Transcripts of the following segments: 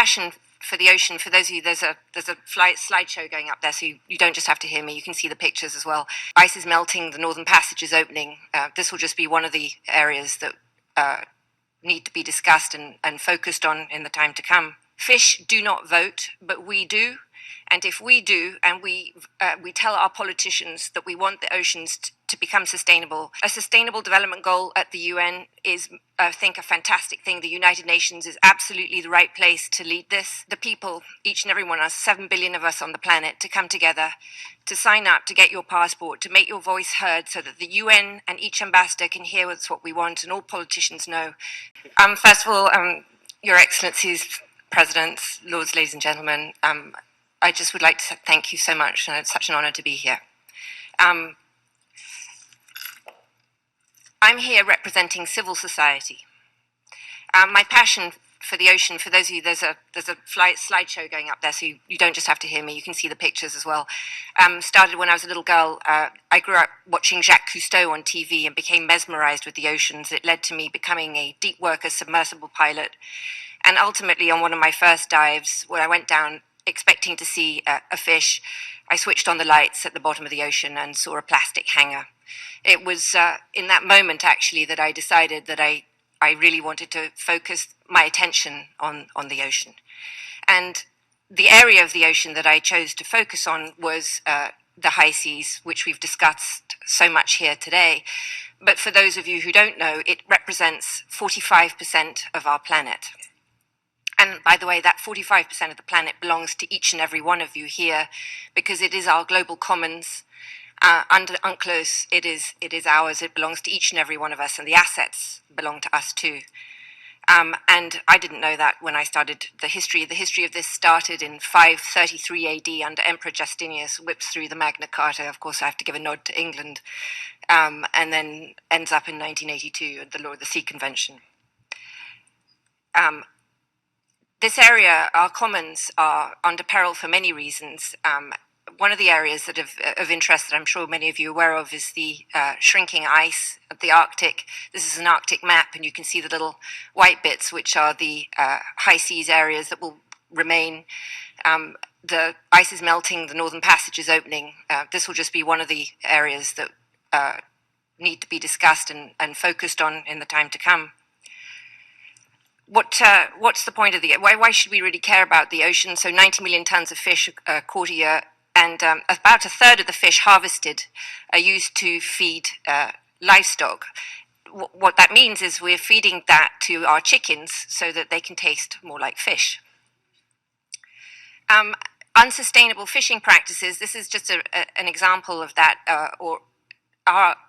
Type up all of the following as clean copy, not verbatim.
passion for the ocean, for those of you, there's a slideshow going up there, so you don't just have to hear me, you can see the pictures as well. Ice is melting, the Northern Passage is opening. This will just be one of the areas that need to be discussed and focused on in the time to come. Fish do not vote, but we do. And if we do, and we tell our politicians that we want the oceans to become sustainable, a sustainable development goal at the UN is, I think, a fantastic thing. The United Nations is absolutely the right place to lead this. The people, each and every one of us, 7 billion of us on the planet, to come together, to sign up, to get your passport, to make your voice heard so that the UN and each ambassador can hear what's what we want and all politicians know. First of all, Your Excellencies, Presidents, Lords, ladies and gentlemen, I just would like to thank you so much, and it's such an honor to be here. I'm here representing civil society. My passion for the ocean, for those of you, there's a slideshow going up there, so you don't just have to hear me, you can see the pictures as well. Started when I was a little girl. I grew up watching Jacques Cousteau on TV and became mesmerized with the oceans. It led to me becoming a deep worker submersible pilot. And ultimately, on one of my first dives, when I went down expecting to see a fish, I switched on the lights at the bottom of the ocean and saw a plastic hanger. It was in that moment, actually, that I decided that I really wanted to focus my attention on the ocean. And the area of the ocean that I chose to focus on was the high seas, which we've discussed so much here today. But for those of you who don't know, it represents 45% of our planet. And by the way, that 45% of the planet belongs to each and every one of you here, because it is our global commons. Under UNCLOS, it is ours. It belongs to each and every one of us, and the assets belong to us too. And I didn't know that when I started the history. The history of this started in 533 AD under Emperor Justinius, whips through the Magna Carta. Of course, I have to give a nod to England, and then ends up in 1982 at the Law of the Sea Convention. This area, our commons, are under peril for many reasons. One of the areas that of interest that I'm sure many of you are aware of is the shrinking ice of the Arctic. This is an Arctic map, and you can see the little white bits, which are the high seas areas that will remain. The ice is melting, the Northern Passage is opening. This will just be one of the areas that need to be discussed and focused on in the time to come. What's the point of why should we really care about the ocean? So 90 million tons of fish caught a year, and about a third of the fish harvested are used to feed livestock. What that means is we're feeding that to our chickens so that they can taste more like fish. Unsustainable fishing practices, this is just an example of that,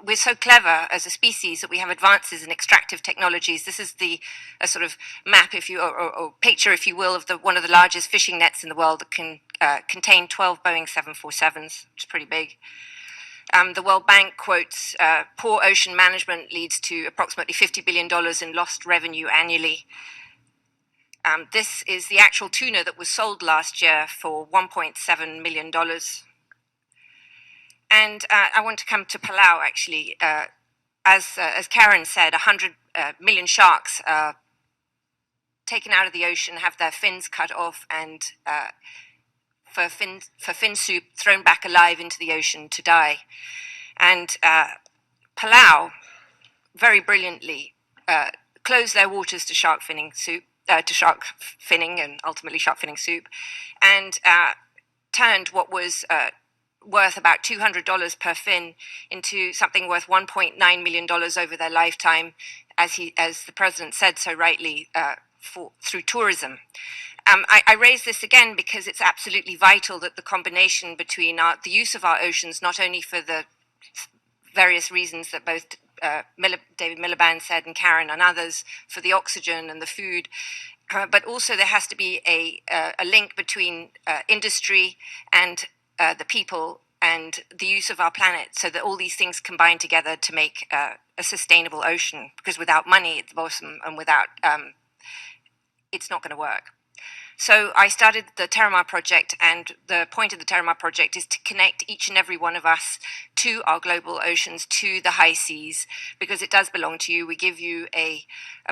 we're so clever as a species that we have advances in extractive technologies. This is the sort of map, if you or picture, if you will, of one of the largest fishing nets in the world that can contain 12 Boeing 747s, which is pretty big. The World Bank quotes, poor ocean management leads to approximately $50 billion in lost revenue annually. This is the actual tuna that was sold last year for $1.7 million. And I want to come to Palau, actually. As Karen said, 100 million sharks are taken out of the ocean, have their fins cut off, and for fin soup, thrown back alive into the ocean to die. And Palau, very brilliantly, closed their waters to shark finning and ultimately shark finning soup, and turned what was worth about $200 per fin into something worth $1.9 million over their lifetime, as the president said so rightly, through tourism. I raise this again because it's absolutely vital that the combination between the use of our oceans, not only for the various reasons that both David Miliband said and Karen and others, for the oxygen and the food, but also there has to be a link between industry and the people and the use of our planet, so that all these things combine together to make a sustainable ocean, because without money at the bottom and without, it's not going to work. So I started the TerraMar Project, and the point of the TerraMar Project is to connect each and every one of us to our global oceans, to the high seas, because it does belong to you. We give you a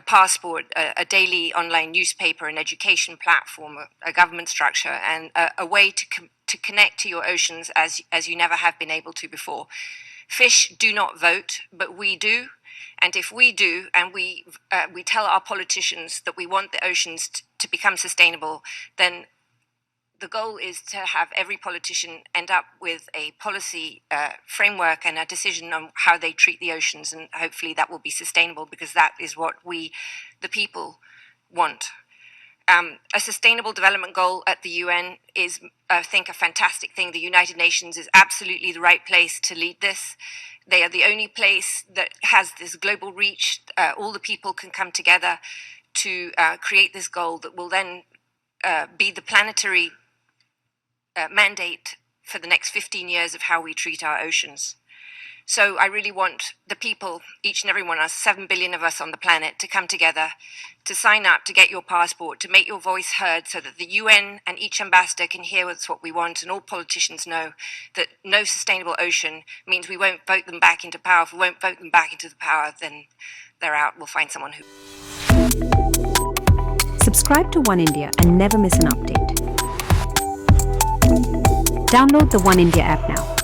passport, a daily online newspaper, an education platform, a government structure, and a way to connect to your oceans as you never have been able to before. Fish do not vote, but we do. And if we do, and we tell our politicians that we want the oceans to become sustainable, then the goal is to have every politician end up with a policy framework and a decision on how they treat the oceans, and hopefully that will be sustainable, because that is what we, the people, want. A sustainable development goal at the UN is, I think, a fantastic thing. The United Nations is absolutely the right place to lead this. They are the only place that has this global reach. All the people can come together to create this goal that will then be the planetary mandate for the next 15 years of how we treat our oceans. So I really want the people, each and every one of us, 7 billion of us on the planet, to come together, to sign up, to get your passport, to make your voice heard, so that the UN and each ambassador can hear what's what we want, and all politicians know that no sustainable ocean means we won't vote them back into power. If we won't vote them back into the power, then they're out. We'll find someone who... Subscribe to One India and never miss an update. Download the One India app now.